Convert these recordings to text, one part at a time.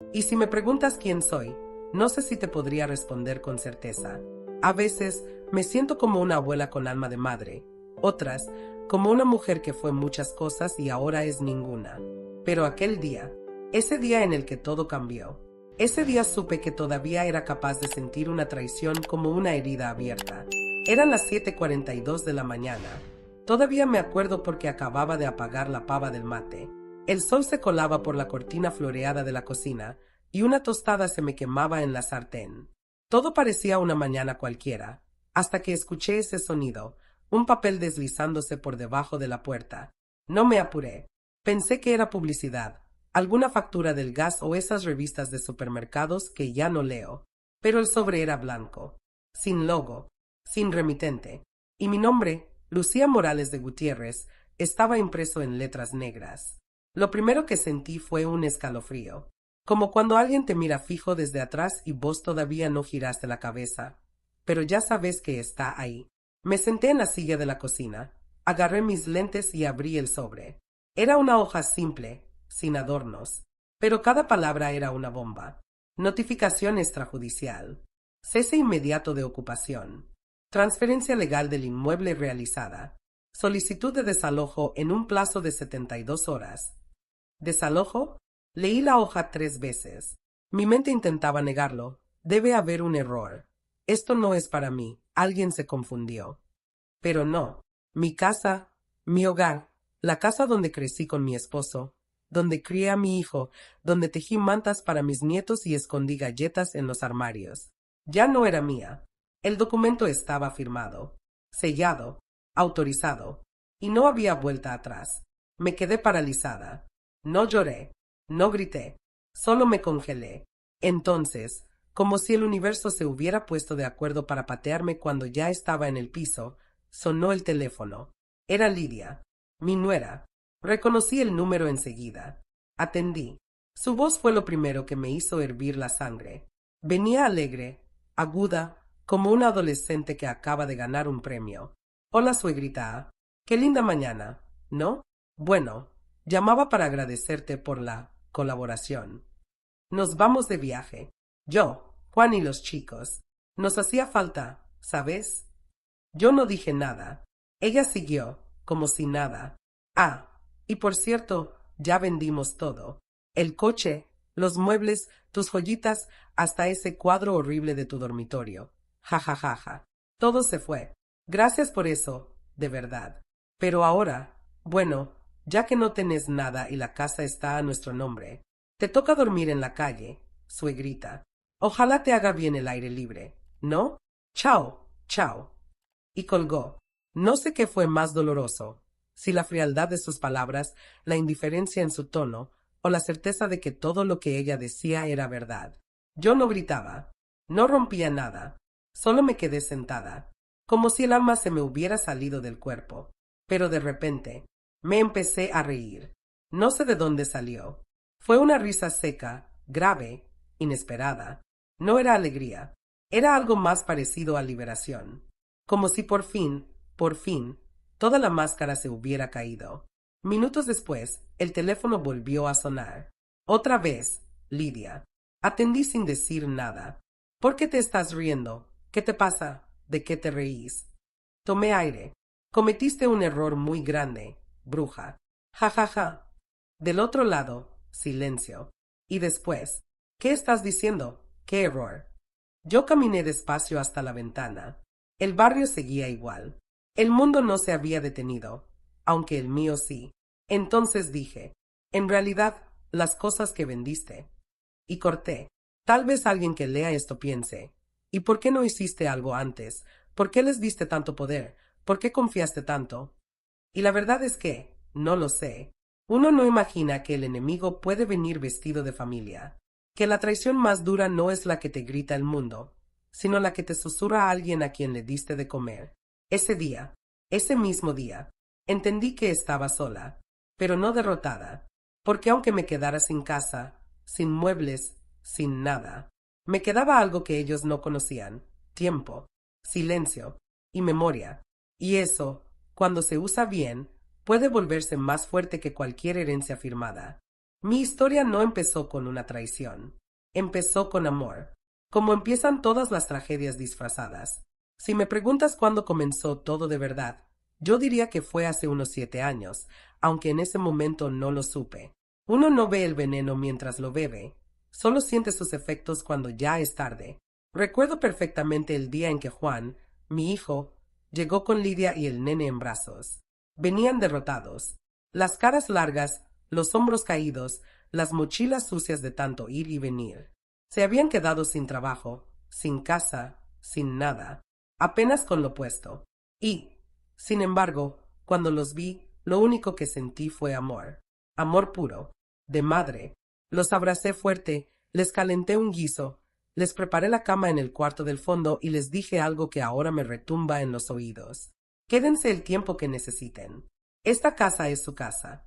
Y si me preguntas quién soy, no sé si te podría responder con certeza. A veces me siento como una abuela con alma de madre, otras como una mujer que fue muchas cosas y ahora es ninguna. Pero aquel día, ese día en el que todo cambió, ese día supe que todavía era capaz de sentir una traición como una herida abierta. Eran las 7:42 de la mañana. Todavía me acuerdo porque acababa de apagar la pava del mate. El sol se colaba por la cortina floreada de la cocina y una tostada se me quemaba en la sartén. Todo parecía una mañana cualquiera, hasta que escuché ese sonido, un papel deslizándose por debajo de la puerta. No me apuré. Pensé que era publicidad, alguna factura del gas o esas revistas de supermercados que ya no leo. Pero el sobre era blanco, sin logo, sin remitente, y mi nombre, Lucía Morales de Gutiérrez, estaba impreso en letras negras. Lo primero que sentí fue un escalofrío, como cuando alguien te mira fijo desde atrás y vos todavía no giraste la cabeza, pero ya sabes que está ahí. Me senté en la silla de la cocina, agarré mis lentes y abrí el sobre. Era una hoja simple, sin adornos, pero cada palabra era una bomba. Notificación extrajudicial. Cese inmediato de ocupación. Transferencia legal del inmueble realizada. Solicitud de desalojo en un plazo de 72 horas. ¿Desalojo? Leí la hoja 3 veces. Mi mente intentaba negarlo. Debe haber un error. Esto no es para mí. Alguien se confundió. Pero no. Mi casa, mi hogar, la casa donde crecí con mi esposo, donde crié a mi hijo, donde tejí mantas para mis nietos y escondí galletas en los armarios. Ya no era mía. El documento estaba firmado, sellado, autorizado, y no había vuelta atrás. Me quedé paralizada. No lloré, no grité, solo me congelé. Entonces, como si el universo se hubiera puesto de acuerdo para patearme cuando ya estaba en el piso, sonó el teléfono. Era Lidia, mi nuera. Reconocí el número enseguida. Atendí. Su voz fue lo primero que me hizo hervir la sangre. Venía alegre, aguda, como una adolescente que acaba de ganar un premio. Hola, suegrita. Qué linda mañana, ¿no? Bueno, llamaba para agradecerte por la colaboración. Nos vamos de viaje. Yo, Juan y los chicos. Nos hacía falta, ¿sabes? Yo no dije nada. Ella siguió, como si nada. Ah, y por cierto, ya vendimos todo. El coche, los muebles, tus joyitas, hasta ese cuadro horrible de tu dormitorio. Ja, ja, ja, ja. Todo se fue. Gracias por eso, de verdad. Pero ahora, bueno, ya que no tenés nada y la casa está a nuestro nombre, te toca dormir en la calle, suegrita. Ojalá te haga bien el aire libre, ¿no? Chao, chao. Y colgó. No sé qué fue más doloroso, si la frialdad de sus palabras, la indiferencia en su tono, o la certeza de que todo lo que ella decía era verdad. Yo no gritaba, no rompía nada, solo me quedé sentada, como si el alma se me hubiera salido del cuerpo. Pero de repente, me empecé a reír. No sé de dónde salió. Fue una risa seca, grave, inesperada. No era alegría, era algo más parecido a liberación. Como si por fin, toda la máscara se hubiera caído. Minutos después, el teléfono volvió a sonar. Otra vez, Lidia. Atendí sin decir nada. ¿Por qué te estás riendo? ¿Qué te pasa? ¿De qué te reís? Tomé aire. Cometiste un error muy grande, bruja. Ja, ja, ja. Del otro lado, silencio. Y después, ¿qué estás diciendo? ¿Qué error? Yo caminé despacio hasta la ventana. El barrio seguía igual. El mundo no se había detenido, aunque el mío sí. Entonces dije, en realidad, las cosas que vendiste. Y corté. Tal vez alguien que lea esto piense, ¿y por qué no hiciste algo antes? ¿Por qué les diste tanto poder? ¿Por qué confiaste tanto? Y la verdad es que, no lo sé. Uno no imagina que el enemigo puede venir vestido de familia, que la traición más dura no es la que te grita el mundo, sino la que te susurra a alguien a quien le diste de comer. Ese día, ese mismo día, entendí que estaba sola, pero no derrotada, porque aunque me quedara sin casa, sin muebles, sin nada, me quedaba algo que ellos no conocían: tiempo, silencio y memoria. Y eso, cuando se usa bien, puede volverse más fuerte que cualquier herencia firmada. Mi historia no empezó con una traición. Empezó con amor. Como empiezan todas las tragedias disfrazadas. Si me preguntas cuándo comenzó todo de verdad, yo diría que fue hace unos 7 años, aunque en ese momento no lo supe. Uno no ve el veneno mientras lo bebe, solo siente sus efectos cuando ya es tarde. Recuerdo perfectamente el día en que Juan, mi hijo, llegó con Lidia y el nene en brazos. Venían derrotados, las caras largas, los hombros caídos, las mochilas sucias de tanto ir y venir. Se habían quedado sin trabajo, sin casa, sin nada, apenas con lo puesto. Y, sin embargo, cuando los vi, lo único que sentí fue amor. Amor puro, de madre. Los abracé fuerte, les calenté un guiso, les preparé la cama en el cuarto del fondo y les dije algo que ahora me retumba en los oídos. Quédense el tiempo que necesiten. Esta casa es su casa.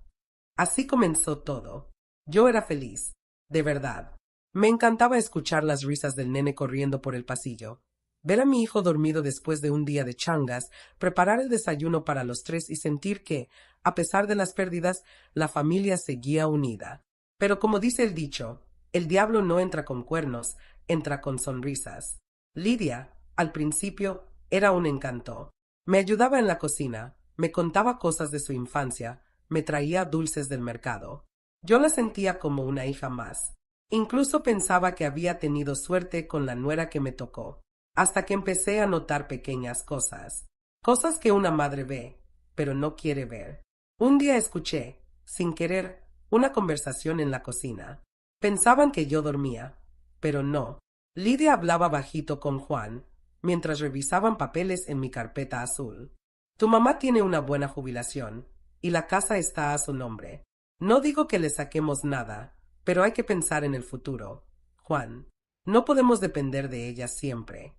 Así comenzó todo. Yo era feliz, de verdad. Me encantaba escuchar las risas del nene corriendo por el pasillo, ver a mi hijo dormido después de un día de changas, preparar el desayuno para los 3 y sentir que, a pesar de las pérdidas, la familia seguía unida. Pero como dice el dicho, el diablo no entra con cuernos, entra con sonrisas. Lidia, al principio, era un encanto. Me ayudaba en la cocina, me contaba cosas de su infancia, me traía dulces del mercado. Yo la sentía como una hija más. Incluso pensaba que había tenido suerte con la nuera que me tocó, hasta que empecé a notar pequeñas cosas. Cosas que una madre ve, pero no quiere ver. Un día escuché, sin querer, una conversación en la cocina. Pensaban que yo dormía, pero no. Lidia hablaba bajito con Juan, mientras revisaban papeles en mi carpeta azul. Tu mamá tiene una buena jubilación, y la casa está a su nombre. No digo que le saquemos nada, pero hay que pensar en el futuro. Juan, no podemos depender de ella siempre.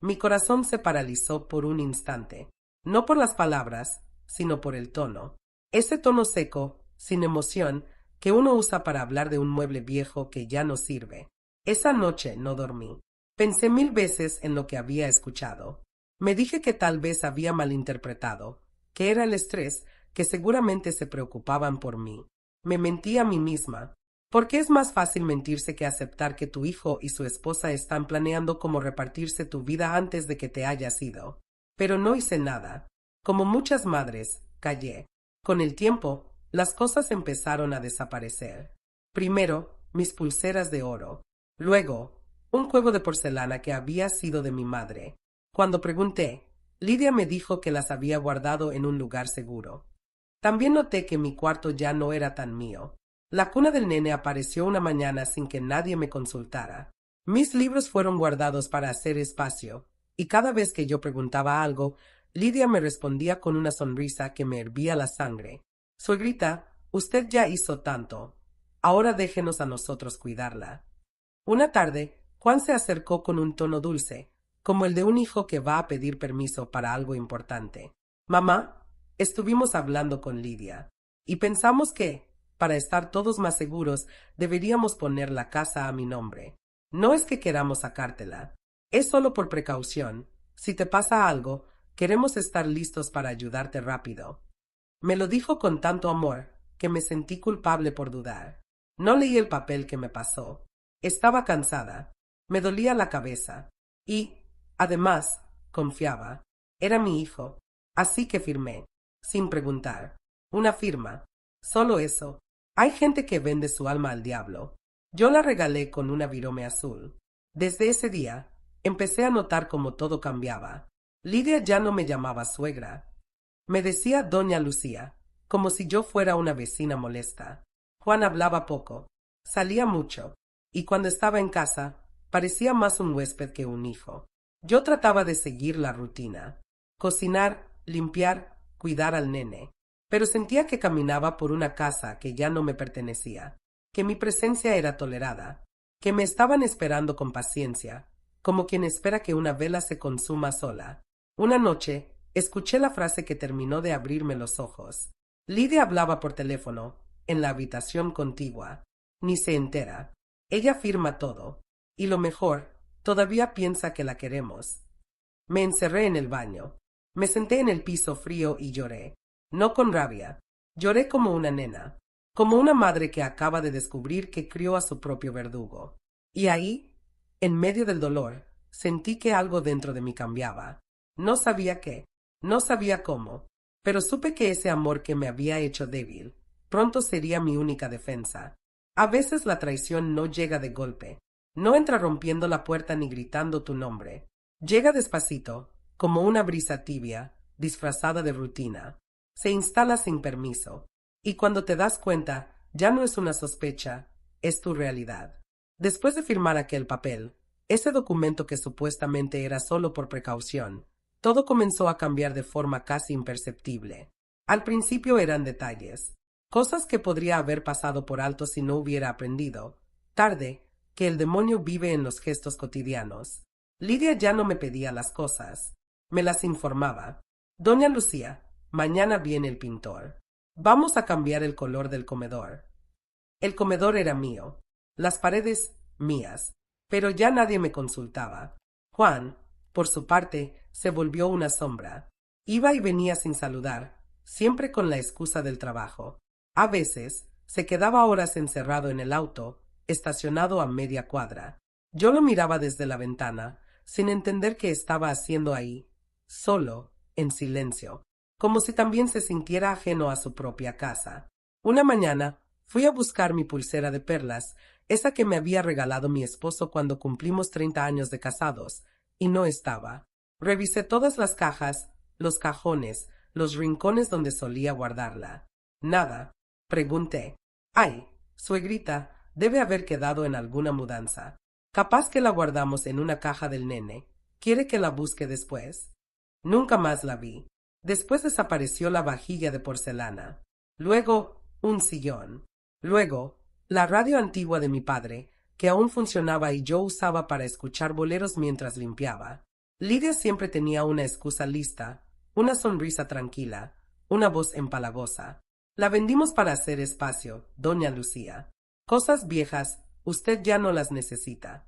Mi corazón se paralizó por un instante, no por las palabras, sino por el tono. Ese tono seco, sin emoción, que uno usa para hablar de un mueble viejo que ya no sirve. Esa noche no dormí. Pensé 1000 veces en lo que había escuchado. Me dije que tal vez había malinterpretado, que era el estrés, que seguramente se preocupaban por mí. Me mentí a mí misma. Porque es más fácil mentirse que aceptar que tu hijo y su esposa están planeando cómo repartirse tu vida antes de que te hayas ido. Pero no hice nada. Como muchas madres, callé. Con el tiempo, las cosas empezaron a desaparecer. Primero, mis pulseras de oro. Luego, un juego de porcelana que había sido de mi madre. Cuando pregunté, Lidia me dijo que las había guardado en un lugar seguro. También noté que mi cuarto ya no era tan mío. La cuna del nene apareció una mañana sin que nadie me consultara. Mis libros fueron guardados para hacer espacio, y cada vez que yo preguntaba algo, Lidia me respondía con una sonrisa que me hervía la sangre. Suegrita, usted ya hizo tanto. Ahora déjenos a nosotros cuidarla. Una tarde, Juan se acercó con un tono dulce, como el de un hijo que va a pedir permiso para algo importante. Mamá, estuvimos hablando con Lidia, y pensamos que, para estar todos más seguros, deberíamos poner la casa a mi nombre. No es que queramos sacártela. Es solo por precaución. Si te pasa algo, queremos estar listos para ayudarte rápido. Me lo dijo con tanto amor, que me sentí culpable por dudar. No leí el papel que me pasó. Estaba cansada. Me dolía la cabeza. Y, además, confiaba. Era mi hijo. Así que firmé, sin preguntar. Una firma. Solo eso. Hay gente que vende su alma al diablo. Yo la regalé con una virome azul. Desde ese día, empecé a notar cómo todo cambiaba. Lidia ya no me llamaba suegra. Me decía Doña Lucía, como si yo fuera una vecina molesta. Juan hablaba poco, salía mucho, y cuando estaba en casa, parecía más un huésped que un hijo. Yo trataba de seguir la rutina. Cocinar, limpiar, cuidar al nene. Pero sentía que caminaba por una casa que ya no me pertenecía, que mi presencia era tolerada, que me estaban esperando con paciencia, como quien espera que una vela se consuma sola. Una noche, escuché la frase que terminó de abrirme los ojos. Lidia hablaba por teléfono, en la habitación contigua. Ni se entera. Ella firma todo. Y lo mejor, todavía piensa que la queremos. Me encerré en el baño. Me senté en el piso frío y lloré. No con rabia. Lloré como una nena. como una madre que acaba de descubrir que crió a su propio verdugo. Y ahí, en medio del dolor, sentí que algo dentro de mí cambiaba. No sabía qué, no sabía cómo, pero supe que ese amor que me había hecho débil pronto sería mi única defensa. A veces la traición no llega de golpe, no entra rompiendo la puerta ni gritando tu nombre. Llega despacito, como una brisa tibia, disfrazada de rutina. Se instala sin permiso, y cuando te das cuenta, ya no es una sospecha, es tu realidad. Después de firmar aquel papel, ese documento que supuestamente era solo por precaución, todo comenzó a cambiar de forma casi imperceptible. Al principio eran detalles, cosas que podría haber pasado por alto si no hubiera aprendido, tarde, que el demonio vive en los gestos cotidianos. Lidia ya no me pedía las cosas, me las informaba. Doña Lucía, mañana viene el pintor. Vamos a cambiar el color del comedor. El comedor era mío, las paredes mías, pero ya nadie me consultaba. Juan, por su parte, se volvió una sombra. Iba y venía sin saludar, siempre con la excusa del trabajo. A veces, se quedaba horas encerrado en el auto, estacionado a media cuadra. Yo lo miraba desde la ventana, sin entender qué estaba haciendo ahí, solo, en silencio, como si también se sintiera ajeno a su propia casa. Una mañana, fui a buscar mi pulsera de perlas, esa que me había regalado mi esposo cuando cumplimos 30 años de casados, y no estaba. Revisé todas las cajas, los cajones, los rincones donde solía guardarla. Nada. Pregunté. Ay, suegrita, debe haber quedado en alguna mudanza. Capaz que la guardamos en una caja del nene. ¿Quiere que la busque después? Nunca más la vi. Después desapareció la vajilla de porcelana. Luego, un sillón. Luego, la radio antigua de mi padre, que aún funcionaba y yo usaba para escuchar boleros mientras limpiaba. Lidia siempre tenía una excusa lista, una sonrisa tranquila, una voz empalagosa. La vendimos para hacer espacio, doña Lucía. Cosas viejas, usted ya no las necesita.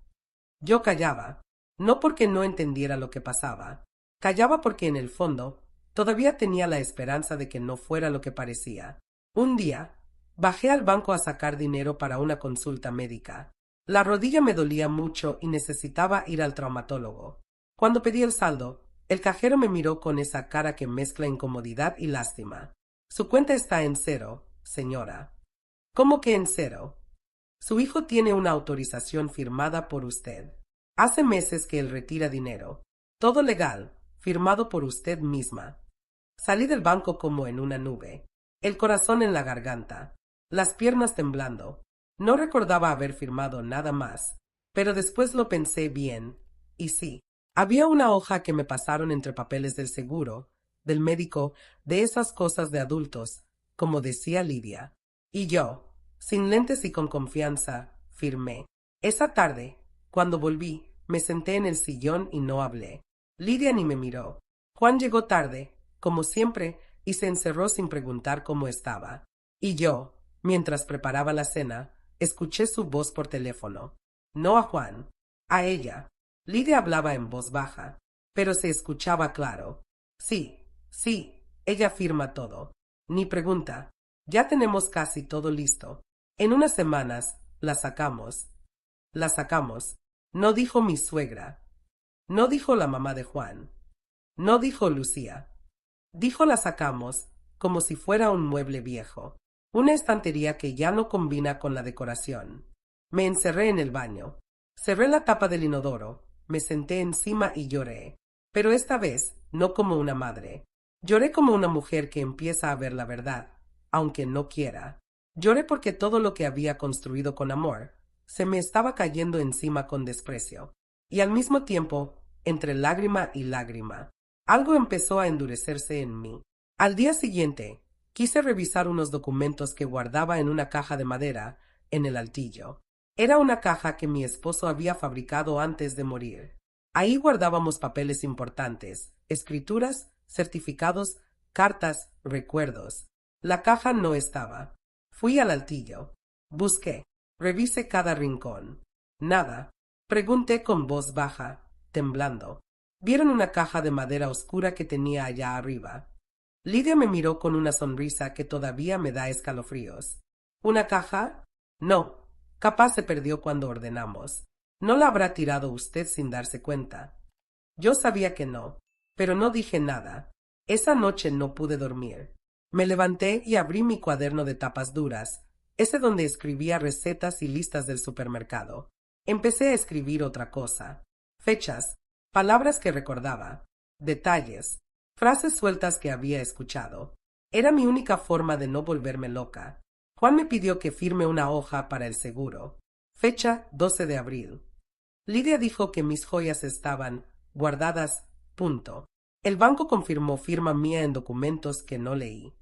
Yo callaba, no porque no entendiera lo que pasaba. Callaba porque en el fondo, todavía tenía la esperanza de que no fuera lo que parecía. Un día, bajé al banco a sacar dinero para una consulta médica. La rodilla me dolía mucho y necesitaba ir al traumatólogo. Cuando pedí el saldo, el cajero me miró con esa cara que mezcla incomodidad y lástima. Su cuenta está en cero, señora. ¿Cómo que en cero? Su hijo tiene una autorización firmada por usted. Hace meses que él retira dinero. Todo legal, firmado por usted misma. Salí del banco como en una nube, el corazón en la garganta, las piernas temblando. No recordaba haber firmado nada más, pero después lo pensé bien, y sí, había una hoja que me pasaron entre papeles del seguro, del médico, de esas cosas de adultos, como decía Lidia. Y yo, sin lentes y con confianza, firmé. Esa tarde, cuando volví, me senté en el sillón y no hablé. Lidia ni me miró. Juan llegó tarde, como siempre, y se encerró sin preguntar cómo estaba. Y yo, mientras preparaba la cena, escuché su voz por teléfono. No a Juan, a ella. Lidia hablaba en voz baja, pero se escuchaba claro. Sí, sí, ella firma todo. Ni pregunta. Ya tenemos casi todo listo. En unas semanas la sacamos. La sacamos. No dijo mi suegra. No dijo la mamá de Juan. No dijo Lucía. Dijo la sacamos como si fuera un mueble viejo, una estantería que ya no combina con la decoración. Me encerré en el baño. Cerré la tapa del inodoro, me senté encima y lloré. Pero esta vez no como una madre. Lloré como una mujer que empieza a ver la verdad, aunque no quiera. Lloré porque todo lo que había construido con amor se me estaba cayendo encima con desprecio. Y al mismo tiempo, entre lágrima y lágrima, algo empezó a endurecerse en mí. Al día siguiente, quise revisar unos documentos que guardaba en una caja de madera en el altillo. Era una caja que mi esposo había fabricado antes de morir. Ahí guardábamos papeles importantes, escrituras, certificados, cartas, recuerdos. La caja no estaba. Fui al altillo. Busqué. Revisé cada rincón. Nada. Pregunté con voz baja, temblando. Vieron una caja de madera oscura que tenía allá arriba. Lidia me miró con una sonrisa que todavía me da escalofríos. ¿Una caja? No. Capaz se perdió cuando ordenamos. ¿No la habrá tirado usted sin darse cuenta? Yo sabía que no, pero no dije nada. Esa noche no pude dormir. Me levanté y abrí mi cuaderno de tapas duras, ese donde escribía recetas y listas del supermercado. Empecé a escribir otra cosa. Fechas, palabras que recordaba, detalles, frases sueltas que había escuchado. Era mi única forma de no volverme loca. Juan me pidió que firme una hoja para el seguro. Fecha 12 de abril. Lidia dijo que mis joyas estaban guardadas. Punto. El banco confirmó firma mía en documentos que no leí.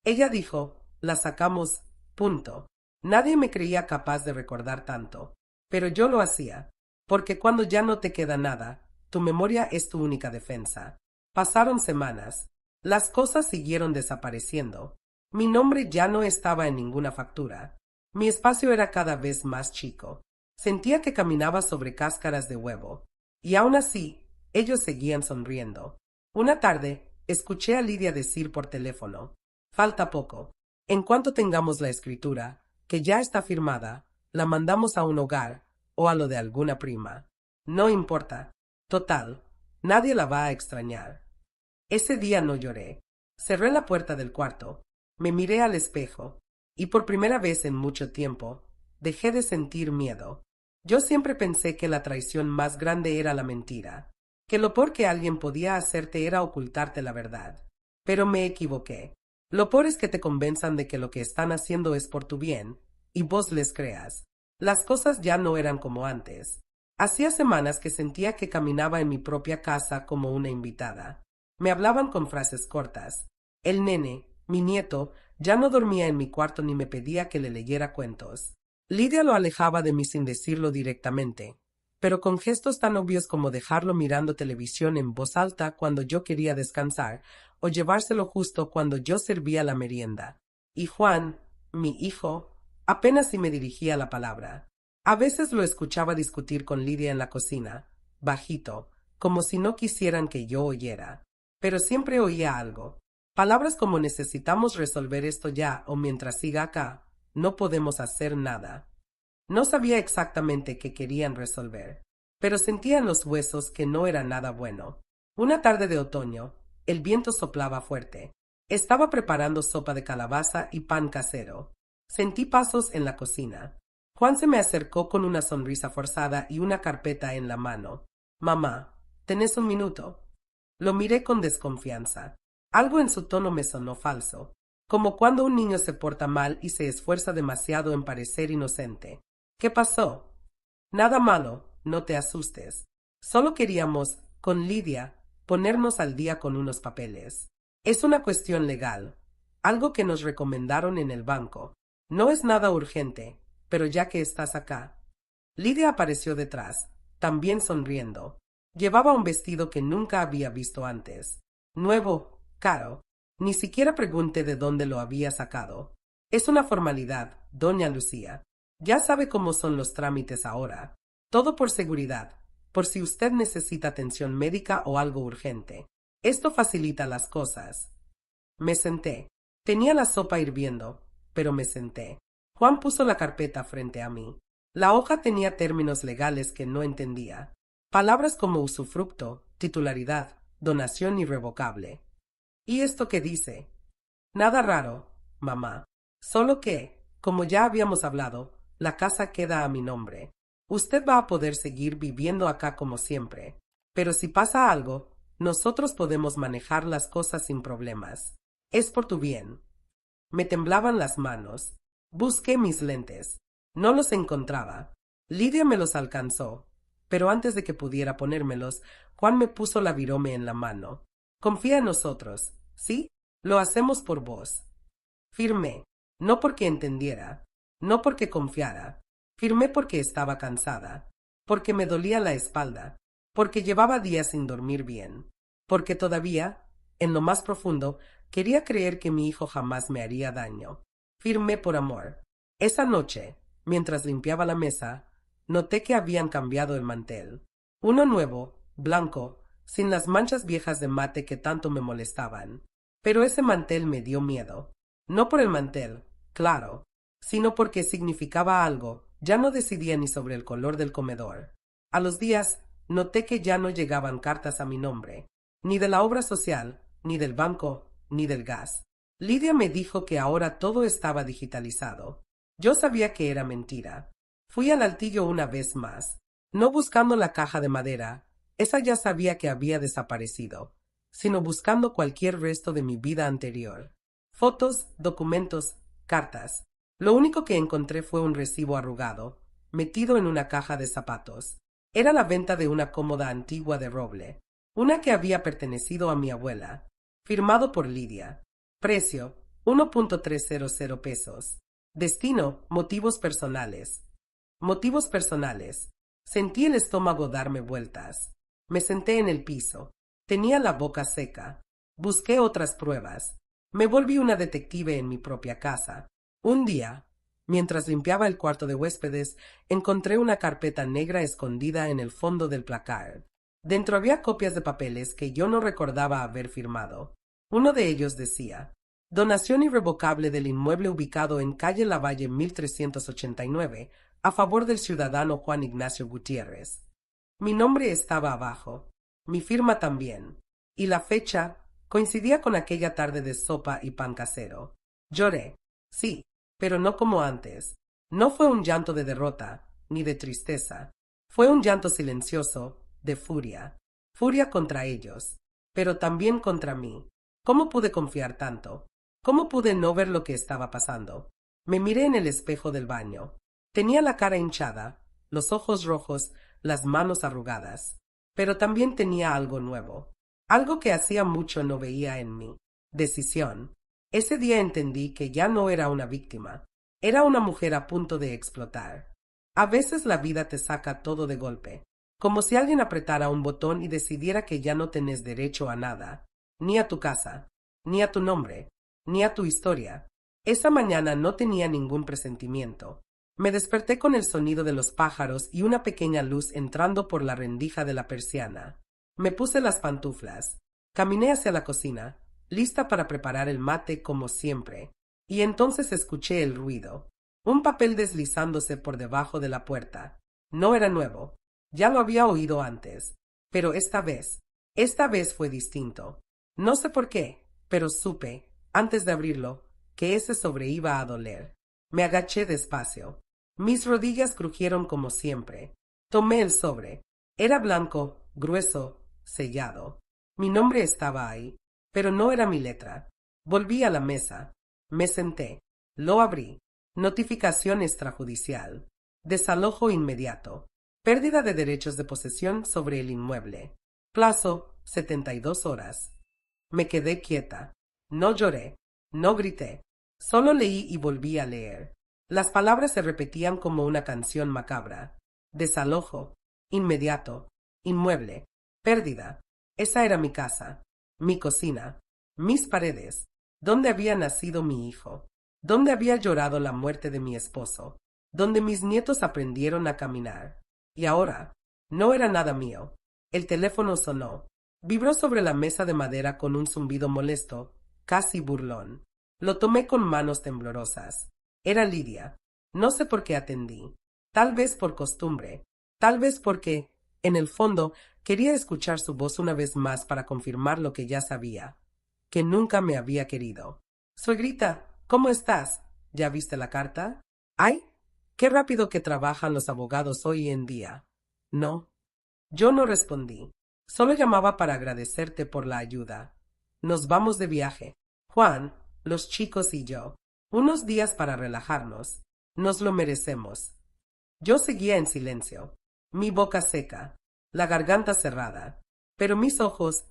Ella dijo, la sacamos. Punto. Nadie me creía capaz de recordar tanto, pero yo lo hacía, porque cuando ya no te queda nada, tu memoria es tu única defensa. Pasaron semanas. Las cosas siguieron desapareciendo. Mi nombre ya no estaba en ninguna factura. Mi espacio era cada vez más chico. Sentía que caminaba sobre cáscaras de huevo. Y aún así, ellos seguían sonriendo. Una tarde, escuché a Lidia decir por teléfono, falta poco. En cuanto tengamos la escritura, que ya está firmada, la mandamos a un hogar o a lo de alguna prima. No importa. Total, nadie la va a extrañar. Ese día no lloré. Cerré la puerta del cuarto, me miré al espejo, y por primera vez en mucho tiempo, dejé de sentir miedo. Yo siempre pensé que la traición más grande era la mentira, que lo peor que alguien podía hacerte era ocultarte la verdad. Pero me equivoqué. Lo peor es que te convenzan de que lo que están haciendo es por tu bien, y vos les creas. Las cosas ya no eran como antes. Hacía semanas que sentía que caminaba en mi propia casa como una invitada. Me hablaban con frases cortas. El nene, mi nieto, ya no dormía en mi cuarto ni me pedía que le leyera cuentos. Lidia lo alejaba de mí sin decirlo directamente, pero con gestos tan obvios como dejarlo mirando televisión en voz alta cuando yo quería descansar, o llevárselo justo cuando yo servía la merienda. Y Juan, mi hijo, apenas si me dirigía la palabra. A veces lo escuchaba discutir con Lidia en la cocina, bajito, como si no quisieran que yo oyera. Pero siempre oía algo. Palabras como necesitamos resolver esto ya o mientras siga acá, no podemos hacer nada. No sabía exactamente qué querían resolver, pero sentía en los huesos que no era nada bueno. Una tarde de otoño, el viento soplaba fuerte. Estaba preparando sopa de calabaza y pan casero. Sentí pasos en la cocina. Juan se me acercó con una sonrisa forzada y una carpeta en la mano. Mamá, ¿tenés un minuto? Lo miré con desconfianza. Algo en su tono me sonó falso, como cuando un niño se porta mal y se esfuerza demasiado en parecer inocente. ¿Qué pasó? Nada malo, no te asustes. Solo queríamos, con Lidia, ponernos al día con unos papeles. Es una cuestión legal, algo que nos recomendaron en el banco. No es nada urgente, pero ya que estás acá. Lidia apareció detrás, también sonriendo. Llevaba un vestido que nunca había visto antes. Nuevo, caro. Ni siquiera pregunté de dónde lo había sacado. Es una formalidad, doña Lucía. Ya sabe cómo son los trámites ahora. Todo por seguridad, por si usted necesita atención médica o algo urgente. Esto facilita las cosas. Me senté. Tenía la sopa hirviendo, pero me senté. Juan puso la carpeta frente a mí. La hoja tenía términos legales que no entendía. Palabras como usufructo, titularidad, donación irrevocable. ¿Y esto qué dice? Nada raro, mamá. Solo que, como ya habíamos hablado, la casa queda a mi nombre. Usted va a poder seguir viviendo acá como siempre. Pero si pasa algo, nosotros podemos manejar las cosas sin problemas. Es por tu bien. Me temblaban las manos. Busqué mis lentes. No los encontraba. Lidia me los alcanzó, pero antes de que pudiera ponérmelos, Juan me puso la virome en la mano. Confía en nosotros, ¿sí? Lo hacemos por vos. Firmé, no porque entendiera, no porque confiara. Firmé porque estaba cansada, porque me dolía la espalda, porque llevaba días sin dormir bien, porque todavía, en lo más profundo, quería creer que mi hijo jamás me haría daño. Firmé por amor. Esa noche, mientras limpiaba la mesa, noté que habían cambiado el mantel. Uno nuevo, blanco, sin las manchas viejas de mate que tanto me molestaban. Pero ese mantel me dio miedo. No por el mantel, claro, sino porque significaba algo. Ya no decidía ni sobre el color del comedor. A los días, noté que ya no llegaban cartas a mi nombre, ni de la obra social, ni del banco, ni del gas. Lidia me dijo que ahora todo estaba digitalizado. Yo sabía que era mentira. Fui al altillo una vez más, no buscando la caja de madera, esa ya sabía que había desaparecido, sino buscando cualquier resto de mi vida anterior. Fotos, documentos, cartas. Lo único que encontré fue un recibo arrugado, metido en una caja de zapatos. Era la venta de una cómoda antigua de roble, una que había pertenecido a mi abuela, firmado por Lidia. Precio, 1.300 pesos. Destino, motivos personales. Motivos personales. Sentí el estómago darme vueltas. Me senté en el piso. Tenía la boca seca. Busqué otras pruebas. Me volví una detective en mi propia casa. Un día, mientras limpiaba el cuarto de huéspedes, encontré una carpeta negra escondida en el fondo del placard. Dentro había copias de papeles que yo no recordaba haber firmado. Uno de ellos decía: donación irrevocable del inmueble ubicado en calle Lavalle 1389, a favor del ciudadano Juan Ignacio Gutiérrez. Mi nombre estaba abajo, mi firma también, y la fecha coincidía con aquella tarde de sopa y pan casero. Lloré, sí, pero no como antes. No fue un llanto de derrota, ni de tristeza. Fue un llanto silencioso, de furia. Furia contra ellos, pero también contra mí. ¿Cómo pude confiar tanto? ¿Cómo pude no ver lo que estaba pasando? Me miré en el espejo del baño. Tenía la cara hinchada, los ojos rojos, las manos arrugadas. Pero también tenía algo nuevo. Algo que hacía mucho no veía en mí. Decisión. Ese día entendí que ya no era una víctima. Era una mujer a punto de explotar. A veces la vida te saca todo de golpe, como si alguien apretara un botón y decidiera que ya no tenés derecho a nada, ni a tu casa, ni a tu nombre, ni a tu historia. Esa mañana no tenía ningún presentimiento. Me desperté con el sonido de los pájaros y una pequeña luz entrando por la rendija de la persiana. Me puse las pantuflas. Caminé hacia la cocina, lista para preparar el mate como siempre. Y entonces escuché el ruido. Un papel deslizándose por debajo de la puerta. No era nuevo. Ya lo había oído antes. Pero esta vez fue distinto. No sé por qué, pero supe, antes de abrirlo, que ese sobre iba a doler. Me agaché despacio. Mis rodillas crujieron como siempre. Tomé el sobre. Era blanco, grueso, sellado. Mi nombre estaba ahí, pero no era mi letra. Volví a la mesa. Me senté. Lo abrí. Notificación extrajudicial. Desalojo inmediato. Pérdida de derechos de posesión sobre el inmueble. Plazo, 72 horas. Me quedé quieta. No lloré. No grité. Solo leí y volví a leer. Las palabras se repetían como una canción macabra. Desalojo. Inmediato. Inmueble. Pérdida. Esa era mi casa. Mi cocina. Mis paredes. Donde había nacido mi hijo. Donde había llorado la muerte de mi esposo. Donde mis nietos aprendieron a caminar. Y ahora, no era nada mío. El teléfono sonó. Vibró sobre la mesa de madera con un zumbido molesto, casi burlón. Lo tomé con manos temblorosas. Era Lidia. No sé por qué atendí. Tal vez por costumbre. Tal vez porque, en el fondo, quería escuchar su voz una vez más para confirmar lo que ya sabía. Que nunca me había querido. Suegrita, ¿cómo estás? ¿Ya viste la carta? ¡Ay! ¡Qué rápido que trabajan los abogados hoy en día! No. Yo no respondí. Solo llamaba para agradecerte por la ayuda. Nos vamos de viaje. Juan, los chicos y yo. Unos días para relajarnos. Nos lo merecemos. Yo seguía en silencio, mi boca seca, la garganta cerrada. Pero mis ojos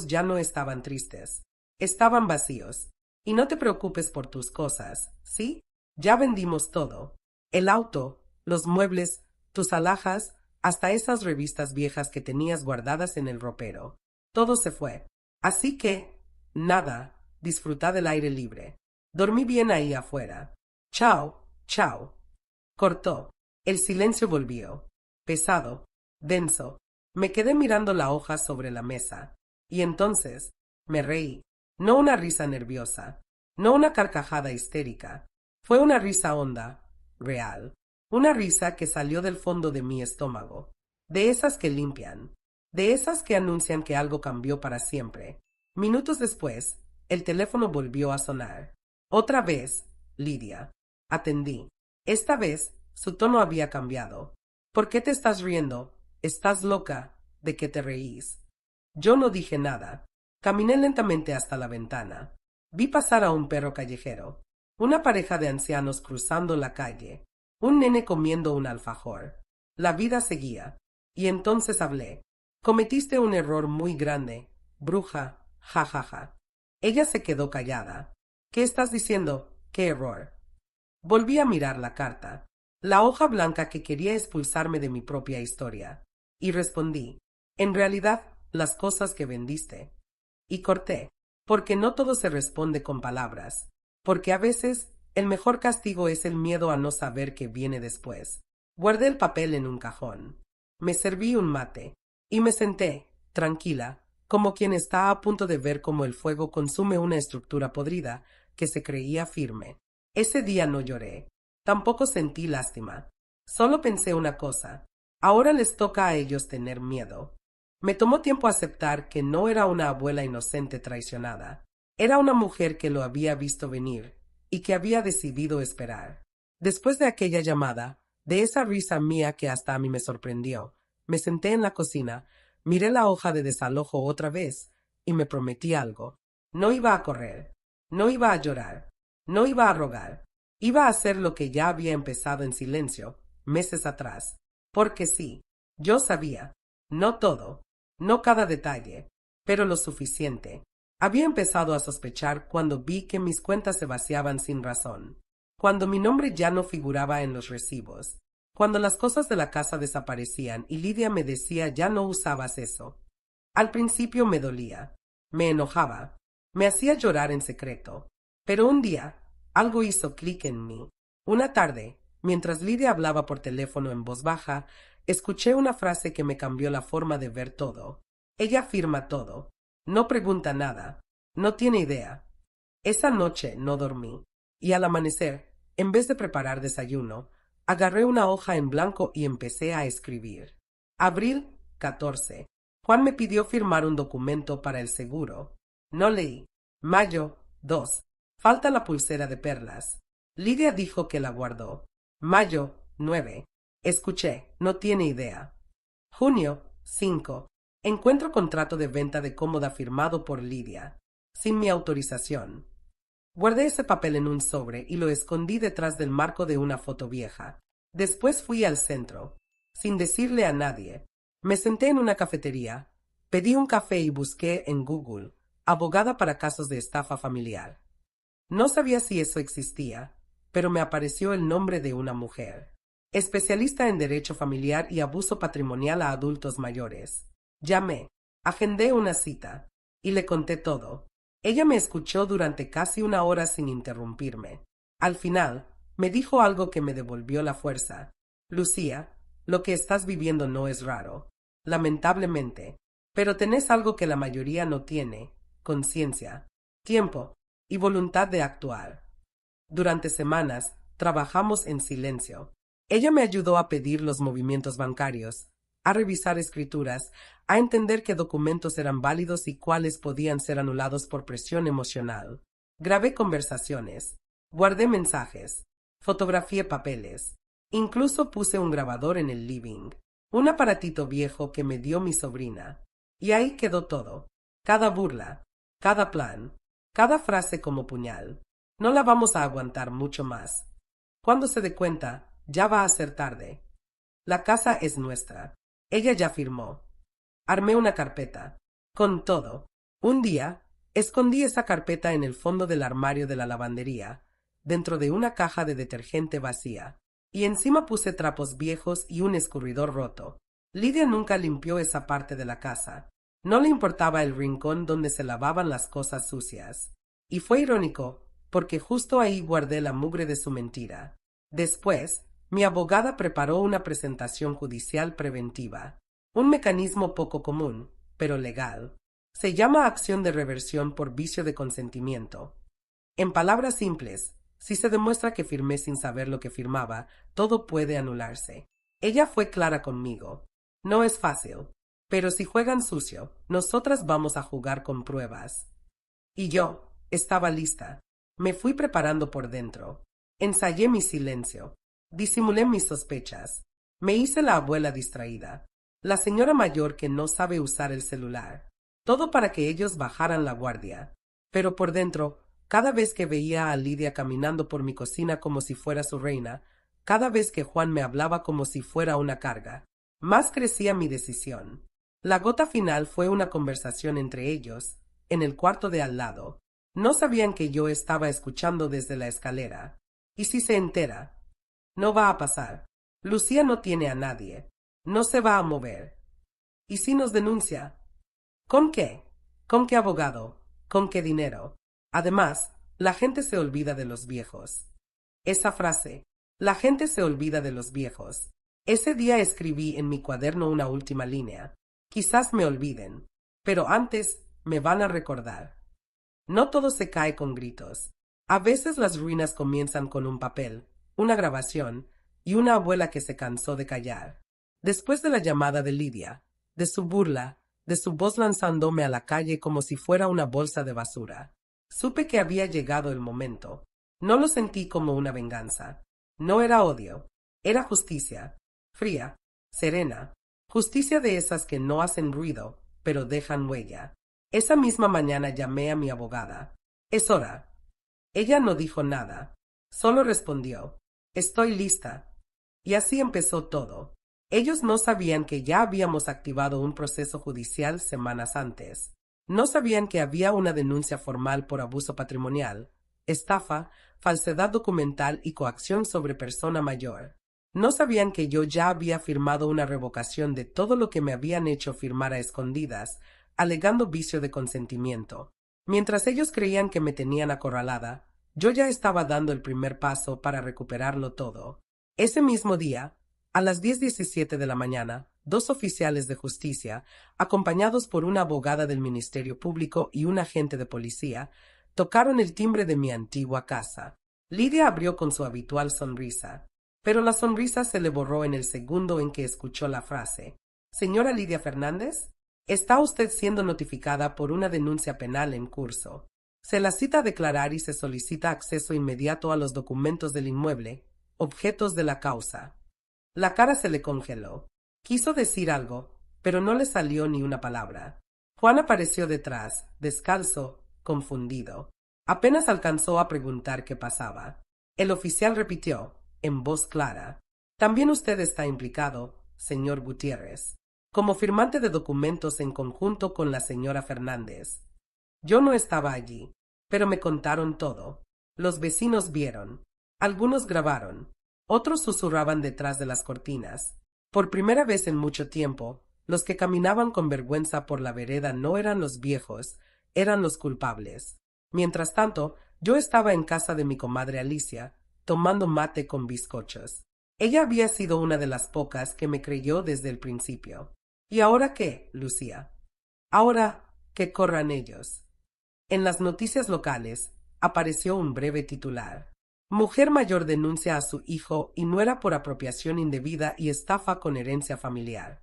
ya no estaban tristes. Estaban vacíos. Y no te preocupes por tus cosas, ¿sí? Ya vendimos todo. El auto, los muebles, tus alhajas, hasta esas revistas viejas que tenías guardadas en el ropero. Todo se fue. Así que, nada, disfruta del aire libre. Dormí bien ahí afuera. Chao, chao. Cortó. El silencio volvió. Pesado, denso. Me quedé mirando la hoja sobre la mesa. Y entonces, me reí. No una risa nerviosa. No una carcajada histérica. Fue una risa honda, real. Una risa que salió del fondo de mi estómago. De esas que limpian. De esas que anuncian que algo cambió para siempre. Minutos después, el teléfono volvió a sonar. Otra vez, Lidia. Atendí. Esta vez, su tono había cambiado. ¿Por qué te estás riendo? ¿Estás loca? ¿De qué te reís? Yo no dije nada. Caminé lentamente hasta la ventana. Vi pasar a un perro callejero. Una pareja de ancianos cruzando la calle. Un nene comiendo un alfajor. La vida seguía. Y entonces hablé. Cometiste un error muy grande. Bruja. Ja, ja, ja. Ella se quedó callada. ¿Qué estás diciendo? ¿Qué error? Volví a mirar la carta. La hoja blanca que quería expulsarme de mi propia historia. Y respondí. En realidad, las cosas que vendiste. Y corté. Porque no todo se responde con palabras. Porque a veces el mejor castigo es el miedo a no saber qué viene después. Guardé el papel en un cajón. Me serví un mate. Y me senté, tranquila, como quien está a punto de ver cómo el fuego consume una estructura podrida que se creía firme. Ese día no lloré. Tampoco sentí lástima. Solo pensé una cosa. Ahora les toca a ellos tener miedo. Me tomó tiempo aceptar que no era una abuela inocente traicionada. Era una mujer que lo había visto venir y que había decidido esperar. Después de aquella llamada, de esa risa mía que hasta a mí me sorprendió, me senté en la cocina, miré la hoja de desalojo otra vez y me prometí algo. No iba a correr, no iba a llorar, no iba a rogar, iba a hacer lo que ya había empezado en silencio, meses atrás. Porque sí, yo sabía, no todo, no cada detalle, pero lo suficiente. Había empezado a sospechar cuando vi que mis cuentas se vaciaban sin razón, cuando mi nombre ya no figuraba en los recibos, cuando las cosas de la casa desaparecían y Lidia me decía ya no usabas eso. Al principio me dolía, me enojaba, me hacía llorar en secreto, pero un día algo hizo clic en mí. Una tarde, mientras Lidia hablaba por teléfono en voz baja, escuché una frase que me cambió la forma de ver todo. Ella afirma todo. No pregunta nada. No tiene idea. Esa noche no dormí. Y al amanecer, en vez de preparar desayuno, agarré una hoja en blanco y empecé a escribir. Abril 14. Juan me pidió firmar un documento para el seguro. No leí. Mayo 2. Falta la pulsera de perlas. Lidia dijo que la guardó. Mayo 9. Escuché. No tiene idea. Junio 5. Encuentro contrato de venta de cómoda firmado por Lidia, sin mi autorización. Guardé ese papel en un sobre y lo escondí detrás del marco de una foto vieja. Después fui al centro, sin decirle a nadie. Me senté en una cafetería, pedí un café y busqué en Google, abogada para casos de estafa familiar. No sabía si eso existía, pero me apareció el nombre de una mujer, especialista en derecho familiar y abuso patrimonial a adultos mayores. Llamé, agendé una cita, y le conté todo. Ella me escuchó durante casi una hora sin interrumpirme. Al final, me dijo algo que me devolvió la fuerza. Lucía, lo que estás viviendo no es raro, lamentablemente, pero tenés algo que la mayoría no tiene: conciencia, tiempo y voluntad de actuar. Durante semanas, trabajamos en silencio. Ella me ayudó a pedir los movimientos bancarios, a revisar escrituras, a entender qué documentos eran válidos y cuáles podían ser anulados por presión emocional. Grabé conversaciones, guardé mensajes, fotografié papeles, incluso puse un grabador en el living, un aparatito viejo que me dio mi sobrina. Y ahí quedó todo, cada burla, cada plan, cada frase como puñal. No la vamos a aguantar mucho más. Cuando se dé cuenta, ya va a ser tarde. La casa es nuestra. Ella ya firmó. Armé una carpeta. Con todo. Un día, escondí esa carpeta en el fondo del armario de la lavandería, dentro de una caja de detergente vacía. Y encima puse trapos viejos y un escurridor roto. Lidia nunca limpió esa parte de la casa. No le importaba el rincón donde se lavaban las cosas sucias. Y fue irónico, porque justo ahí guardé la mugre de su mentira. Después, mi abogada preparó una presentación judicial preventiva, un mecanismo poco común, pero legal. Se llama acción de reversión por vicio de consentimiento. En palabras simples, Si se demuestra que firmé sin saber lo que firmaba, todo puede anularse. Ella fue clara conmigo. No es fácil. Pero si juegan sucio, nosotras vamos a jugar con pruebas. Y yo estaba lista. Me fui preparando por dentro. Ensayé mi silencio. Disimulé mis sospechas. Me hice la abuela distraída. La señora mayor que no sabe usar el celular. Todo para que ellos bajaran la guardia. Pero por dentro, cada vez que veía a Lidia caminando por mi cocina como si fuera su reina, cada vez que Juan me hablaba como si fuera una carga, más crecía mi decisión. La gota final fue una conversación entre ellos, en el cuarto de al lado. No sabían que yo estaba escuchando desde la escalera. ¿Y si se entera? No va a pasar. Lucía no tiene a nadie. No se va a mover. ¿Y si nos denuncia? ¿Con qué? ¿Con qué abogado? ¿Con qué dinero? Además, la gente se olvida de los viejos. Esa frase, la gente se olvida de los viejos. Ese día escribí en mi cuaderno una última línea. Quizás me olviden, pero antes me van a recordar. No todo se cae con gritos. A veces las ruinas comienzan con un papel, una grabación y una abuela que se cansó de callar. Después de la llamada de Lidia, de su burla, de su voz lanzándome a la calle como si fuera una bolsa de basura, supe que había llegado el momento. No lo sentí como una venganza. No era odio. Era justicia. Fría, serena. Justicia de esas que no hacen ruido, pero dejan huella. Esa misma mañana llamé a mi abogada. Es hora. Ella no dijo nada. Solo respondió. Estoy lista. Y así empezó todo. Ellos no sabían que ya habíamos activado un proceso judicial semanas antes. No sabían que había una denuncia formal por abuso patrimonial, estafa, falsedad documental y coacción sobre persona mayor. No sabían que yo ya había firmado una revocación de todo lo que me habían hecho firmar a escondidas, alegando vicio de consentimiento. Mientras ellos creían que me tenían acorralada, yo ya estaba dando el primer paso para recuperarlo todo. Ese mismo día, a las 10:17 de la mañana, 2 oficiales de justicia, acompañados por una abogada del Ministerio Público y un agente de policía, tocaron el timbre de mi antigua casa. Lidia abrió con su habitual sonrisa, pero la sonrisa se le borró en el segundo en que escuchó la frase. «Señora Lidia Fernández, está usted siendo notificada por una denuncia penal en curso. Se la cita a declarar y se solicita acceso inmediato a los documentos del inmueble, objetos de la causa». La cara se le congeló. Quiso decir algo, pero no le salió ni una palabra. Juan apareció detrás, descalzo, confundido. Apenas alcanzó a preguntar qué pasaba. El oficial repitió, en voz clara: «También usted está implicado, señor Gutiérrez, como firmante de documentos en conjunto con la señora Fernández». Yo no estaba allí, pero me contaron todo. Los vecinos vieron. Algunos grabaron. Otros susurraban detrás de las cortinas. Por primera vez en mucho tiempo, los que caminaban con vergüenza por la vereda no eran los viejos, eran los culpables. Mientras tanto, yo estaba en casa de mi comadre Alicia, tomando mate con bizcochos. Ella había sido una de las pocas que me creyó desde el principio. ¿Y ahora qué, Lucía? Ahora que corran ellos. En las noticias locales apareció un breve titular. Mujer mayor denuncia a su hijo y nuera por apropiación indebida y estafa con herencia familiar.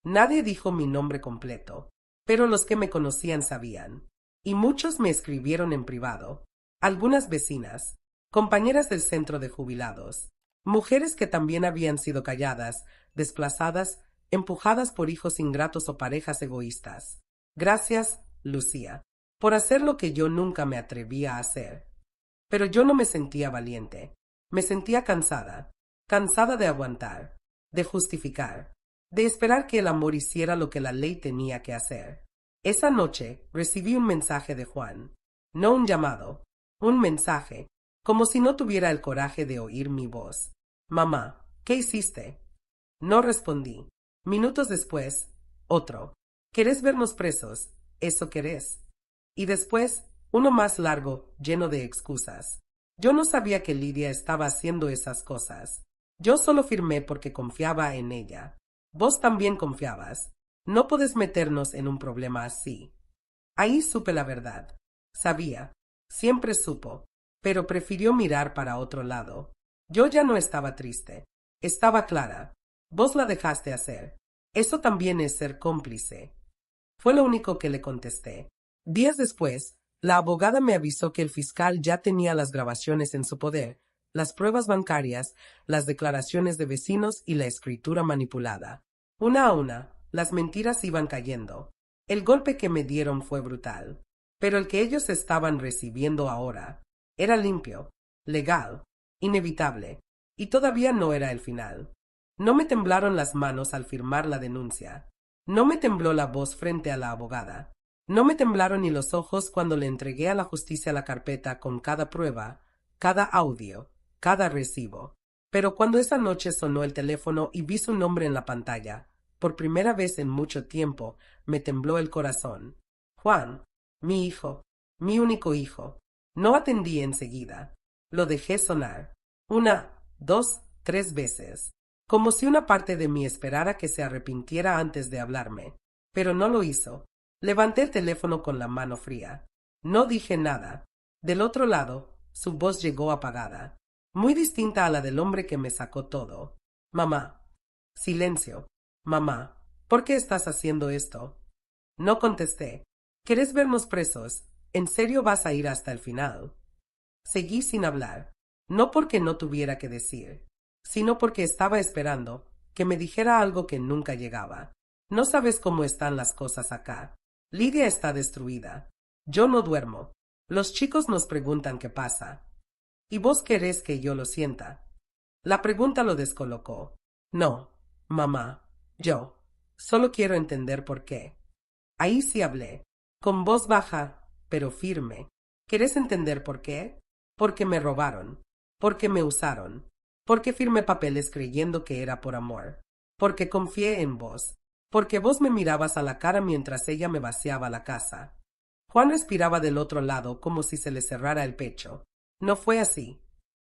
Nadie dijo mi nombre completo, pero los que me conocían sabían. Y muchos me escribieron en privado. Algunas vecinas, compañeras del centro de jubilados, mujeres que también habían sido calladas, desplazadas, empujadas por hijos ingratos o parejas egoístas. Gracias, Lucía, por hacer lo que yo nunca me atrevía a hacer. Pero yo no me sentía valiente. Me sentía cansada. Cansada de aguantar, de justificar, de esperar que el amor hiciera lo que la ley tenía que hacer. Esa noche recibí un mensaje de Juan. No un llamado, un mensaje, como si no tuviera el coraje de oír mi voz. «Mamá, ¿qué hiciste?» No respondí. Minutos después, otro. «¿Querés vernos presos? ¿Eso querés?» Y después, uno más largo, lleno de excusas. Yo no sabía que Lidia estaba haciendo esas cosas. Yo solo firmé porque confiaba en ella. Vos también confiabas. No podés meternos en un problema así. Ahí supe la verdad. Sabía. Siempre supo. pero prefirió mirar para otro lado. Yo ya no estaba triste. Estaba clara. Vos la dejaste hacer. Eso también es ser cómplice. Fue lo único que le contesté. Días después, la abogada me avisó que el fiscal ya tenía las grabaciones en su poder, las pruebas bancarias, las declaraciones de vecinos y la escritura manipulada. Una a una, las mentiras iban cayendo. El golpe que me dieron fue brutal, pero el que ellos estaban recibiendo ahora era limpio, legal, inevitable, y todavía no era el final. No me temblaron las manos al firmar la denuncia. No me tembló la voz frente a la abogada. No me temblaron ni los ojos cuando le entregué a la justicia la carpeta con cada prueba, cada audio, cada recibo. Pero cuando esa noche sonó el teléfono y vi su nombre en la pantalla, por primera vez en mucho tiempo, me tembló el corazón. Juan, mi hijo, mi único hijo. No atendí enseguida. Lo dejé sonar. 1, 2, 3 veces. Como si una parte de mí esperara que se arrepintiera antes de hablarme. Pero no lo hizo. Levanté el teléfono con la mano fría. No dije nada. Del otro lado, su voz llegó apagada, muy distinta a la del hombre que me sacó todo. Mamá. Silencio. Mamá, ¿por qué estás haciendo esto? No contesté. ¿Querés vernos presos? ¿En serio vas a ir hasta el final? Seguí sin hablar. No porque no tuviera que decir, sino porque estaba esperando que me dijera algo que nunca llegaba. No sabes cómo están las cosas acá. Lidia está destruida. Yo no duermo. Los chicos nos preguntan qué pasa. ¿Y vos querés que yo lo sienta? La pregunta lo descolocó. No, mamá, yo. Solo quiero entender por qué. Ahí sí hablé, con voz baja, pero firme. ¿Querés entender por qué? Porque me robaron. Porque me usaron. Porque firmé papeles creyendo que era por amor. Porque confié en vos. Porque vos me mirabas a la cara mientras ella me vaciaba la casa. Juan respiraba del otro lado como si se le cerrara el pecho. No fue así.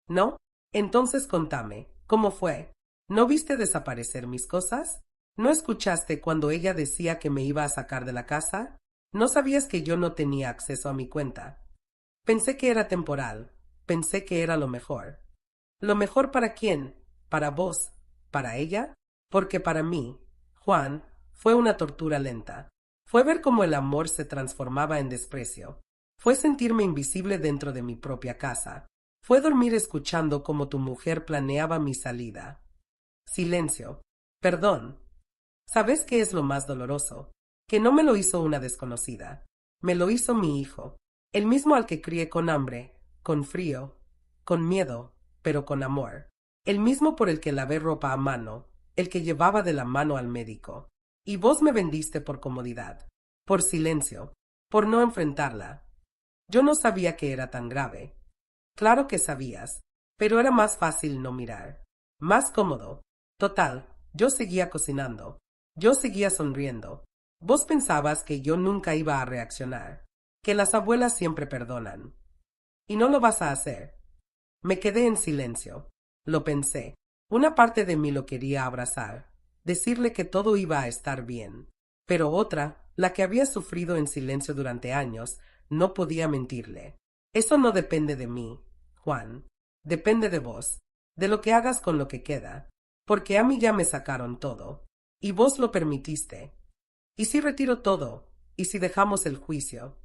¿No? Entonces contame, ¿cómo fue? ¿No viste desaparecer mis cosas? ¿No escuchaste cuando ella decía que me iba a sacar de la casa? ¿No sabías que yo no tenía acceso a mi cuenta? Pensé que era temporal. Pensé que era lo mejor. ¿Lo mejor para quién? ¿Para vos? ¿Para ella? Porque para mí, Juan, fue una tortura lenta. Fue ver cómo el amor se transformaba en desprecio. Fue sentirme invisible dentro de mi propia casa. Fue dormir escuchando cómo tu mujer planeaba mi salida. Silencio. Perdón. ¿Sabes qué es lo más doloroso? Que no me lo hizo una desconocida. Me lo hizo mi hijo. El mismo al que crié con hambre, con frío, con miedo, pero con amor. El mismo por el que lavé ropa a mano, el que llevaba de la mano al médico. Y vos me vendiste por comodidad, por silencio, por no enfrentarla. Yo no sabía que era tan grave. Claro que sabías, pero era más fácil no mirar. Más cómodo. Total, yo seguía cocinando. Yo seguía sonriendo. Vos pensabas que yo nunca iba a reaccionar, que las abuelas siempre perdonan. Y no lo vas a hacer. Me quedé en silencio. Lo pensé. Una parte de mí lo quería abrazar, decirle que todo iba a estar bien. Pero otra, la que había sufrido en silencio durante años, no podía mentirle. Eso no depende de mí, Juan. Depende de vos, de lo que hagas con lo que queda. Porque a mí ya me sacaron todo. Y vos lo permitiste. ¿Y si retiro todo? ¿Y si dejamos el juicio?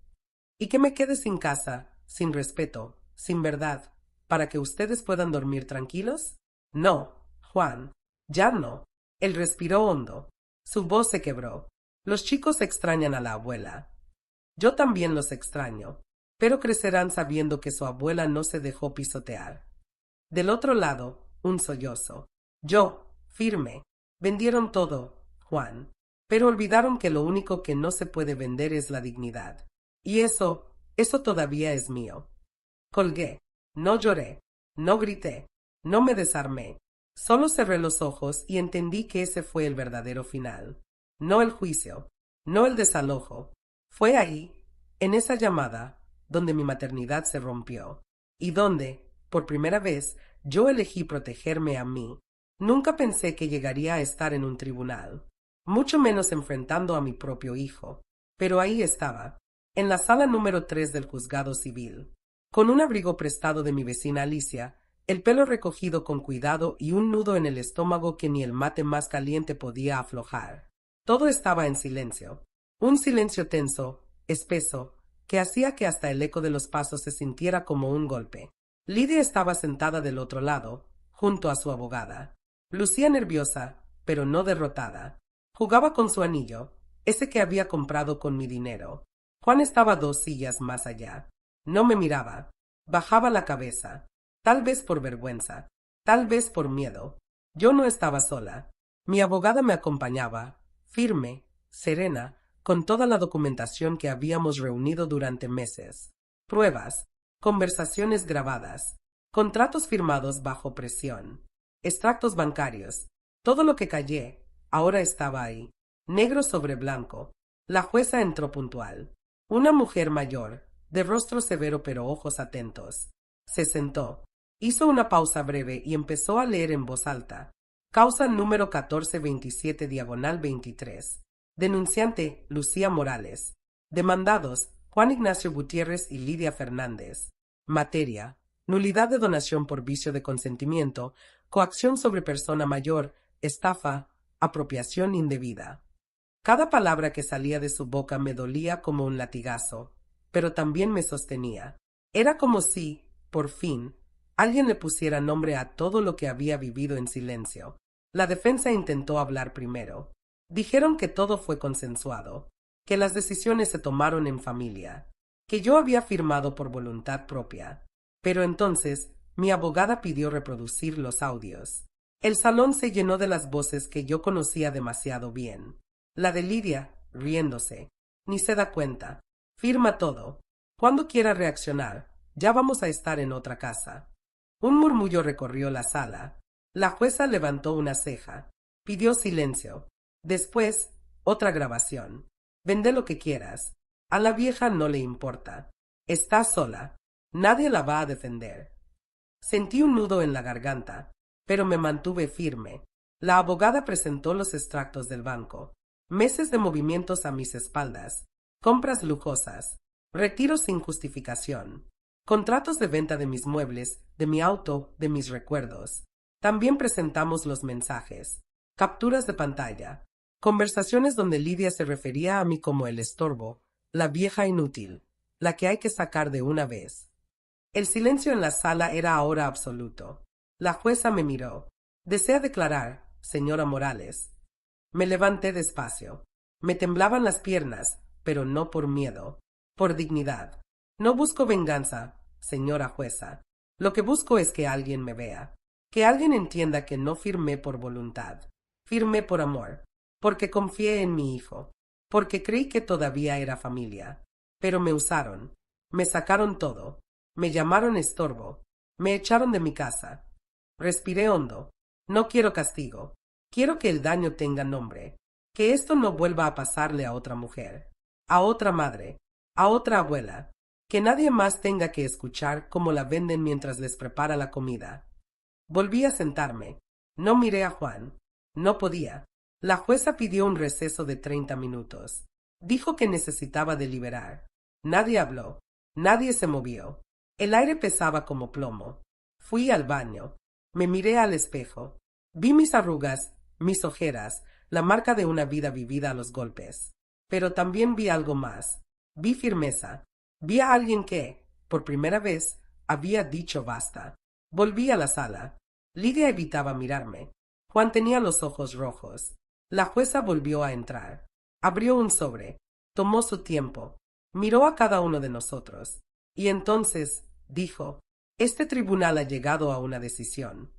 ¿Y que me quede sin casa, sin respeto, sin verdad, para que ustedes puedan dormir tranquilos? No, Juan, ya no. Él respiró hondo. Su voz se quebró. Los chicos extrañan a la abuela. Yo también los extraño, pero crecerán sabiendo que su abuela no se dejó pisotear. Del otro lado, un sollozo. Yo, firme. Vendieron todo, Juan, pero olvidaron que lo único que no se puede vender es la dignidad. Y eso todavía es mío. Colgué. No lloré. No grité. No me desarmé. Solo cerré los ojos y entendí que ese fue el verdadero final. No el juicio. No el desalojo. Fue ahí, en esa llamada, donde mi maternidad se rompió. Y donde, por primera vez, yo elegí protegerme a mí. Nunca pensé que llegaría a estar en un tribunal, mucho menos enfrentando a mi propio hijo. Pero ahí estaba, en la sala número 3 del juzgado civil, con un abrigo prestado de mi vecina Alicia, el pelo recogido con cuidado y un nudo en el estómago que ni el mate más caliente podía aflojar. Todo estaba en silencio, un silencio tenso, espeso, que hacía que hasta el eco de los pasos se sintiera como un golpe. Lidia estaba sentada del otro lado, junto a su abogada. Lucía nerviosa, pero no derrotada. Jugaba con su anillo, ese que había comprado con mi dinero. Juan estaba 2 sillas más allá. No me miraba. Bajaba la cabeza. Tal vez por vergüenza. Tal vez por miedo. Yo no estaba sola. Mi abogada me acompañaba, firme, serena, con toda la documentación que habíamos reunido durante meses. Pruebas, conversaciones grabadas, contratos firmados bajo presión, extractos bancarios. Todo lo que callé, ahora estaba ahí, negro sobre blanco. La jueza entró puntual. Una mujer mayor, de rostro severo pero ojos atentos. Se sentó, hizo una pausa breve y empezó a leer en voz alta. Causa número 1427 diagonal 23. Denunciante, Lucía Morales. Demandados, Juan Ignacio Gutiérrez y Lidia Fernández. Materia, nulidad de donación por vicio de consentimiento, coacción sobre persona mayor, estafa, apropiación indebida. Cada palabra que salía de su boca me dolía como un latigazo, pero también me sostenía. Era como si, por fin, alguien le pusiera nombre a todo lo que había vivido en silencio. La defensa intentó hablar primero. Dijeron que todo fue consensuado, que las decisiones se tomaron en familia, que yo había firmado por voluntad propia. Pero entonces mi abogada pidió reproducir los audios. El salón se llenó de las voces que yo conocía demasiado bien. La de Lidia, riéndose. Ni se da cuenta. Firma todo. Cuando quiera reaccionar, ya vamos a estar en otra casa. Un murmullo recorrió la sala. La jueza levantó una ceja. Pidió silencio. Después, otra grabación. Vende lo que quieras. A la vieja no le importa. Está sola. Nadie la va a defender. Sentí un nudo en la garganta, pero me mantuve firme. La abogada presentó los extractos del banco. Meses de movimientos a mis espaldas. Compras lujosas. Retiros sin justificación. Contratos de venta de mis muebles, de mi auto, de mis recuerdos. También presentamos los mensajes. Capturas de pantalla. Conversaciones donde Lidia se refería a mí como el estorbo, la vieja inútil, la que hay que sacar de una vez. El silencio en la sala era ahora absoluto. La jueza me miró. Desea declarar, señora Morales. Me levanté despacio. Me temblaban las piernas, pero no por miedo, por dignidad. No busco venganza, señora jueza. Lo que busco es que alguien me vea, que alguien entienda que no firmé por voluntad. Firmé por amor, porque confié en mi hijo, porque creí que todavía era familia. Pero me usaron, me sacaron todo, me llamaron estorbo, me echaron de mi casa. Respiré hondo. No quiero castigo. Quiero que el daño tenga nombre, que esto no vuelva a pasarle a otra mujer, a otra madre, a otra abuela, que nadie más tenga que escuchar cómo la venden mientras les prepara la comida. Volví a sentarme. No miré a Juan. No podía. La jueza pidió un receso de 30 minutos. Dijo que necesitaba deliberar. Nadie habló. Nadie se movió. El aire pesaba como plomo. Fui al baño. Me miré al espejo. Vi mis arrugas, mis ojeras, la marca de una vida vivida a los golpes. Pero también vi algo más. Vi firmeza. Vi a alguien que, por primera vez, había dicho basta. Volví a la sala. Lidia evitaba mirarme. Juan tenía los ojos rojos. La jueza volvió a entrar. Abrió un sobre. Tomó su tiempo. Miró a cada uno de nosotros. Y entonces dijo: este tribunal ha llegado a una decisión.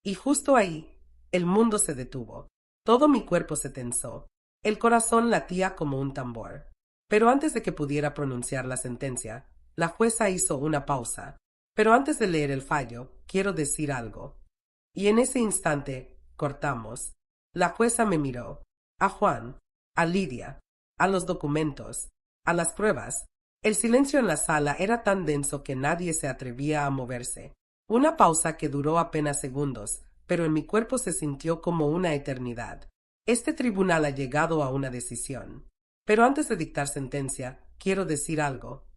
Y justo ahí, el mundo se detuvo. Todo mi cuerpo se tensó. El corazón latía como un tambor. Pero antes de que pudiera pronunciar la sentencia, la jueza hizo una pausa. Pero antes de leer el fallo, quiero decir algo. Y en ese instante, cortamos. La jueza me miró. A Juan, a Lidia, a los documentos, a las pruebas. El silencio en la sala era tan denso que nadie se atrevía a moverse. Una pausa que duró apenas segundos, pero en mi cuerpo se sintió como una eternidad. Este tribunal ha llegado a una decisión. Pero antes de dictar sentencia, quiero decir algo.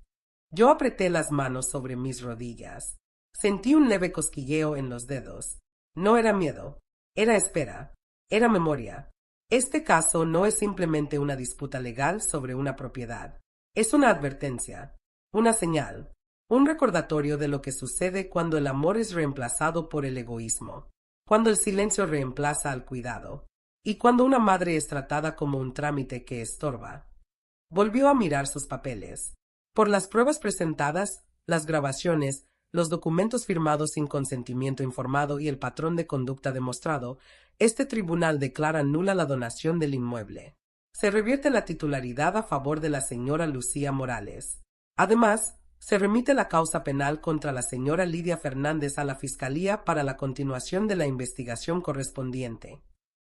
Yo apreté las manos sobre mis rodillas. Sentí un leve cosquilleo en los dedos. No era miedo, era espera, era memoria. Este caso no es simplemente una disputa legal sobre una propiedad. Es una advertencia, una señal, un recordatorio de lo que sucede cuando el amor es reemplazado por el egoísmo, cuando el silencio reemplaza al cuidado, y cuando una madre es tratada como un trámite que estorba. Volvió a mirar sus papeles. Por las pruebas presentadas, las grabaciones, los documentos firmados sin consentimiento informado y el patrón de conducta demostrado, este tribunal declara nula la donación del inmueble. Se revierte la titularidad a favor de la señora Lucía Morales. Además, se remite la causa penal contra la señora Lidia Fernández a la Fiscalía para la continuación de la investigación correspondiente.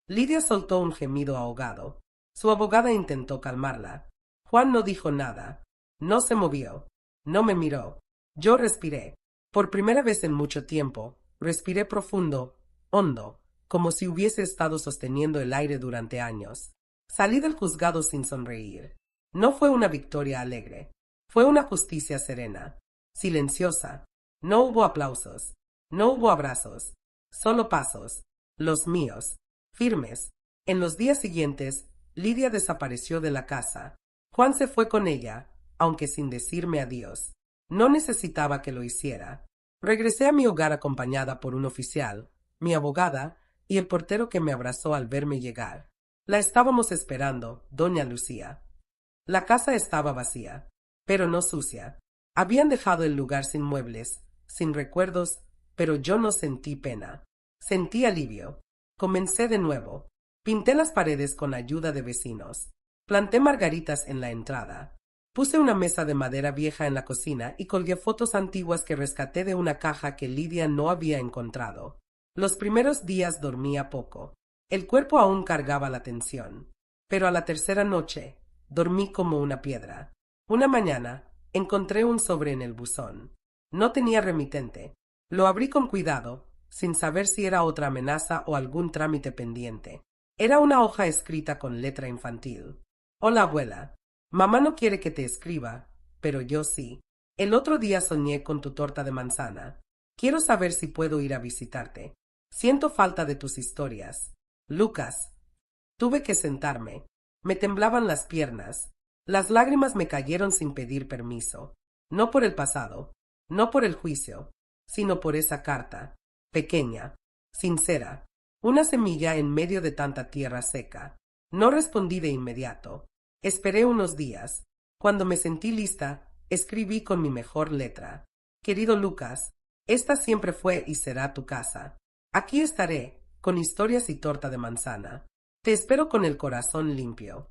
Lidia soltó un gemido ahogado. Su abogada intentó calmarla. Juan no dijo nada. No se movió. No me miró. Yo respiré. Por primera vez en mucho tiempo, respiré profundo, hondo, como si hubiese estado sosteniendo el aire durante años. Salí del juzgado sin sonreír. No fue una victoria alegre. Fue una justicia serena, silenciosa. No hubo aplausos. No hubo abrazos. Solo pasos. Los míos. Firmes. En los días siguientes, Lidia desapareció de la casa. Juan se fue con ella, aunque sin decirme adiós. No necesitaba que lo hiciera. Regresé a mi hogar acompañada por un oficial, mi abogada y el portero que me abrazó al verme llegar. La estábamos esperando, doña Lucía. La casa estaba vacía, pero no sucia. Habían dejado el lugar sin muebles, sin recuerdos, pero yo no sentí pena. Sentí alivio. Comencé de nuevo. Pinté las paredes con ayuda de vecinos. Planté margaritas en la entrada. Puse una mesa de madera vieja en la cocina y colgué fotos antiguas que rescaté de una caja que Lidia no había encontrado. Los primeros días dormía poco. El cuerpo aún cargaba la tensión. Pero a la tercera noche, dormí como una piedra. Una mañana, encontré un sobre en el buzón. No tenía remitente. Lo abrí con cuidado, sin saber si era otra amenaza o algún trámite pendiente. Era una hoja escrita con letra infantil. Hola, abuela. Mamá no quiere que te escriba, pero yo sí. El otro día soñé con tu torta de manzana. Quiero saber si puedo ir a visitarte. Siento falta de tus historias. Lucas. Tuve que sentarme. Me temblaban las piernas. Las lágrimas me cayeron sin pedir permiso. No por el pasado, no por el juicio, sino por esa carta. Pequeña, sincera. Una semilla en medio de tanta tierra seca. No respondí de inmediato. Esperé unos días. Cuando me sentí lista, escribí con mi mejor letra. Querido Lucas, esta siempre fue y será tu casa. Aquí estaré, con historias y torta de manzana. Te espero con el corazón limpio.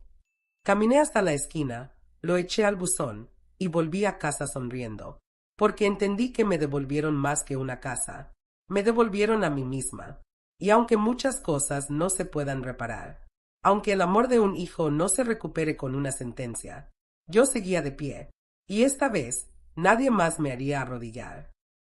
Caminé hasta la esquina, lo eché al buzón, y volví a casa sonriendo, porque entendí que me devolvieron más que una casa. Me devolvieron a mí misma. Y aunque muchas cosas no se puedan reparar, aunque el amor de un hijo no se recupere con una sentencia, yo seguía de pie, y esta vez nadie más me haría arrodillar.